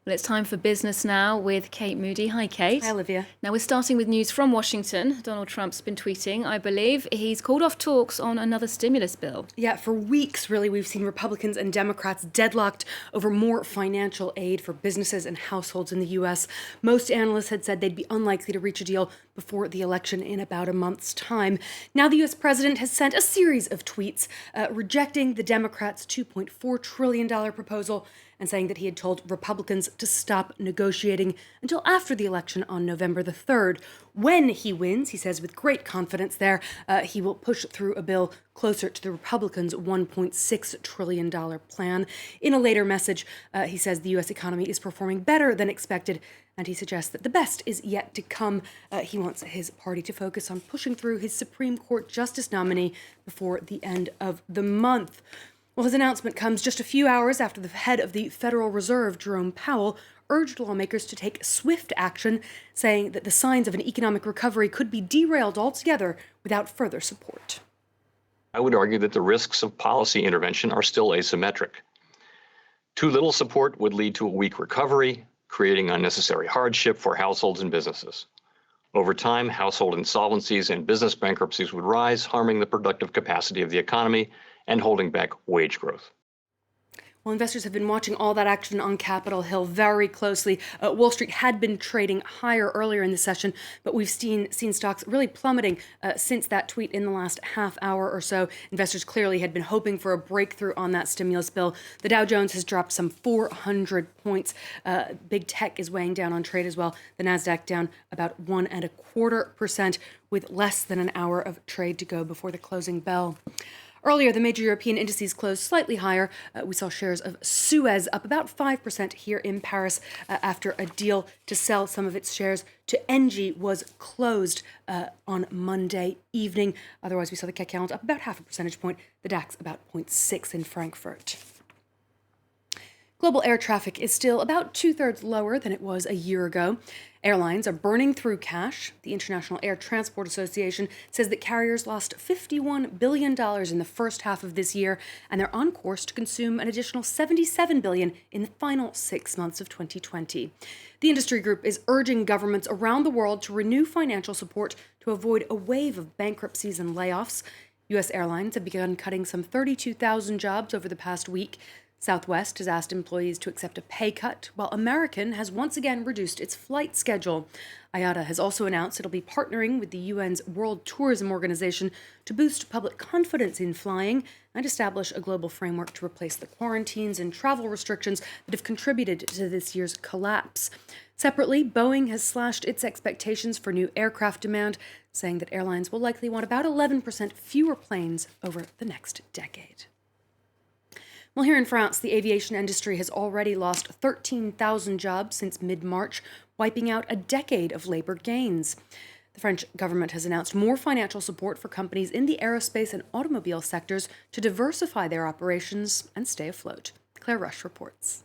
Well, it's time for business now with Kate Moody. Hi, Kate. Hi, Olivia. Now, we're starting with news from Washington. Donald Trump's been tweeting, I believe. He's called off talks on another stimulus bill. Yeah, for weeks, really, we've seen Republicans and Democrats deadlocked over more financial aid for businesses and households in the U.S. Most analysts had said they'd be unlikely to reach a deal before the election in about a month's time. Now the U.S. president has sent a series of tweets rejecting the Democrats' $2.4 trillion proposal and saying that he had told Republicans to stop negotiating until after the election on November the 3rd. When he wins, he says with great confidence there, he will push through a bill closer to the Republicans' $1.6 trillion plan. In a later message, he says the U.S. economy is performing better than expected, and he suggests that the best is yet to come. He wants his party to focus on pushing through his Supreme Court justice nominee before the end of the month. Well, his announcement comes just a few hours after the head of the Federal Reserve, Jerome Powell, urged lawmakers to take swift action, saying that the signs of an economic recovery could be derailed altogether without further support. I would argue that the risks of policy intervention are still asymmetric. Too little support would lead to a weak recovery, creating unnecessary hardship for households and businesses. Over time, household insolvencies and business bankruptcies would rise, harming the productive capacity of the economy and holding back wage growth. Well, investors have been watching all that action on Capitol Hill very closely. Wall Street had been trading higher earlier in the session, but we've seen stocks really plummeting since that tweet in the last half hour or so. Investors clearly had been hoping for a breakthrough on that stimulus bill. The Dow Jones has dropped some 400 points. Big tech is weighing down on trade as well. The Nasdaq down about 1.25% with less than an hour of trade to go before the closing bell. Earlier, the major European indices closed slightly higher. We saw shares of Suez up about 5% here in Paris after a deal to sell some of its shares to Engie was closed on Monday evening. Otherwise, we saw the CAC 40 up about half a percentage point, the DAX about 0.6 in Frankfurt. Global air traffic is still about two-thirds lower than it was a year ago. Airlines are burning through cash. The International Air Transport Association says that carriers lost $51 billion in the first half of this year, and they're on course to consume an additional $77 billion in the final 6 months of 2020. The industry group is urging governments around the world to renew financial support to avoid a wave of bankruptcies and layoffs. U.S. airlines have begun cutting some 32,000 jobs over the past week. Southwest has asked employees to accept a pay cut, while American has once again reduced its flight schedule. IATA has also announced it'll be partnering with the UN's World Tourism Organization to boost public confidence in flying and establish a global framework to replace the quarantines and travel restrictions that have contributed to this year's collapse. Separately, Boeing has slashed its expectations for new aircraft demand, saying that airlines will likely want about 11% fewer planes over the next decade. Well, here in France, the aviation industry has already lost 13,000 jobs since mid-March, wiping out a decade of labor gains. The French government has announced more financial support for companies in the aerospace and automobile sectors to diversify their operations and stay afloat. Claire Rush reports.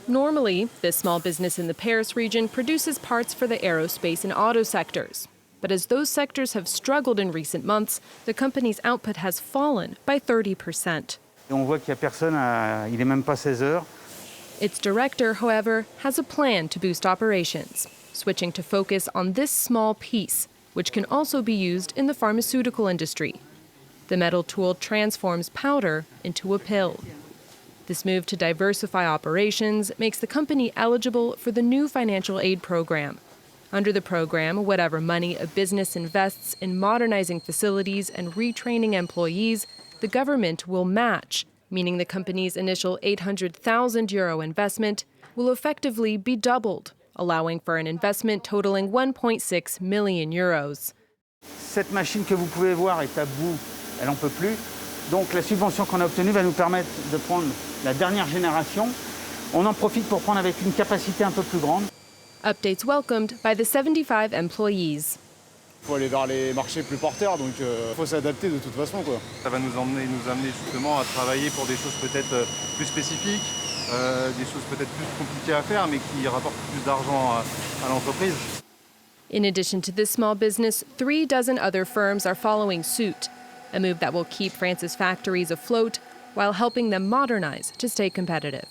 Normally, this small business in the Paris region produces parts for the aerospace and auto sectors. But as those sectors have struggled in recent months, the company's output has fallen by 30%. On voit qu'il y a personne, il est même pas 16 heures. Its director, however, has a plan to boost operations, switching to focus on this small piece, which can also be used in the pharmaceutical industry. The metal tool transforms powder into a pill. This move to diversify operations makes the company eligible for the new financial aid program. Under the program, whatever money a business invests in modernizing facilities and retraining employees, the government will match, meaning the company's initial €800,000 investment will effectively be doubled, allowing for an investment totaling €1.6 million. Cette machine que vous pouvez voir est à bout, elle n'en peut plus. Donc la subvention qu'on a obtenue va nous permettre de prendre la dernière génération. On en profite pour prendre avec une capacité un peu plus grande. Updates welcomed by the 75 employees. Il faut aller vers les marchés plus porteurs, donc il faut s'adapter de toute façon, quoi. Ça va nous amener justement à travailler pour des choses peut-être plus spécifiques, des choses peut-être plus compliquées à faire, mais qui rapportent plus d'argent à l'entreprise. In addition to this small business, 3 dozen other firms are following suit, a move that will keep France's factories afloat while helping them modernize to stay competitive.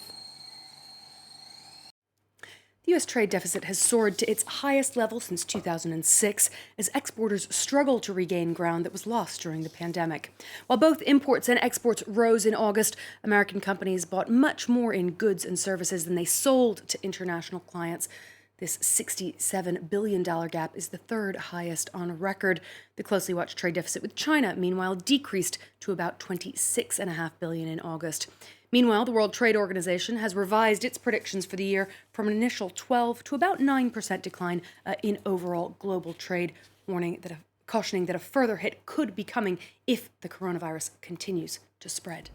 The U.S. trade deficit has soared to its highest level since 2006 as exporters struggle to regain ground that was lost during the pandemic. While both imports and exports rose in August, American companies bought much more in goods and services than they sold to international clients. This $67 billion gap is the third highest on record. The closely watched trade deficit with China, meanwhile, decreased to about $26.5 billion in August. Meanwhile, the World Trade Organization has revised its predictions for the year from an initial 12 to about 9% decline in overall global trade, cautioning that a further hit could be coming if the coronavirus continues to spread.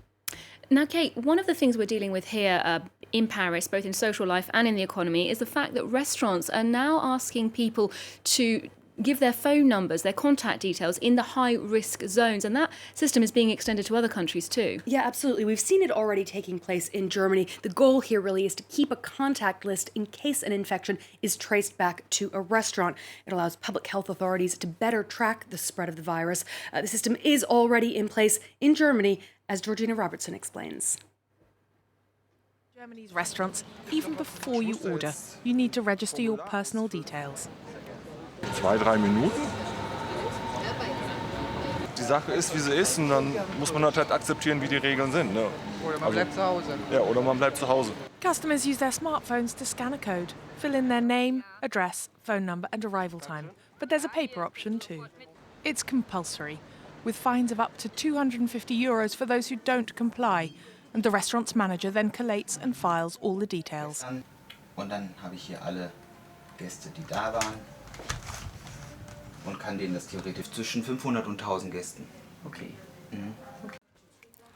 Now, Kate, one of the things we're dealing with here in Paris, both in social life and in the economy, is the fact that restaurants are now asking people to give their phone numbers, their contact details in the high-risk zones. And that system is being extended to other countries too. Yeah, absolutely. We've seen it already taking place in Germany. The goal here really is to keep a contact list in case an infection is traced back to a restaurant. It allows public health authorities to better track the spread of the virus. The system is already in place in Germany, as Georgina Robertson explains. Germany's restaurants, even before you order, you need to register your personal details. 2-3 Minuten. Die Sache ist, wie sie ist, und dann muss man halt akzeptieren, wie die Regeln sind. Ne? Oder man bleibt zu Hause. Ja, oder man bleibt zu Hause. Customers use their smartphones to scan a code, fill in their name, address, phone number and arrival time. But there's a paper option too. It's compulsory, with fines of up to €250 for those who don't comply. And the restaurant's manager then collates and files all the details. Und dann habe ich hier alle Gäste, die da waren. Und kann denen das theoretisch zwischen 500 und 1000 Gästen. Okay.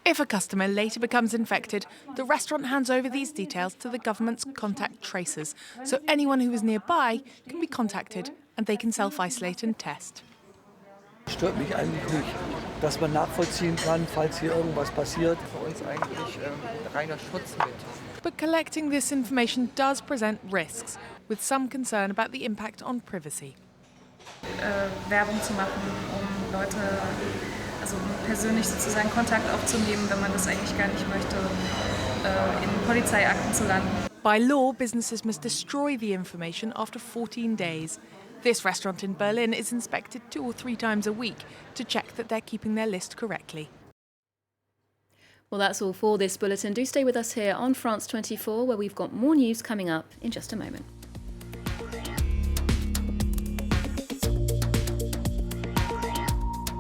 If a customer later becomes infected, the restaurant hands over these details to the government's contact tracers, so anyone who is nearby can be contacted and they can self-isolate and test. Stört mich eigentlich nicht, dass man nachvollziehen kann, falls hier irgendwas passiert. Für uns eigentlich reiner Schutzmittel. But collecting this information does present risks, with some concern about the impact on privacy. Werbung zu machen, Leute persönlich sozusagen Kontakt aufzunehmen, wenn man das eigentlich gar nicht möchte, in Polizeiakten zu landen. By law, businesses must destroy the information after 14 days. This restaurant in Berlin is inspected 2 or 3 times a week to check that they're keeping their list correctly. Well, that's all for this bulletin. Do stay with us here on France 24, where we've got more news coming up in just a moment.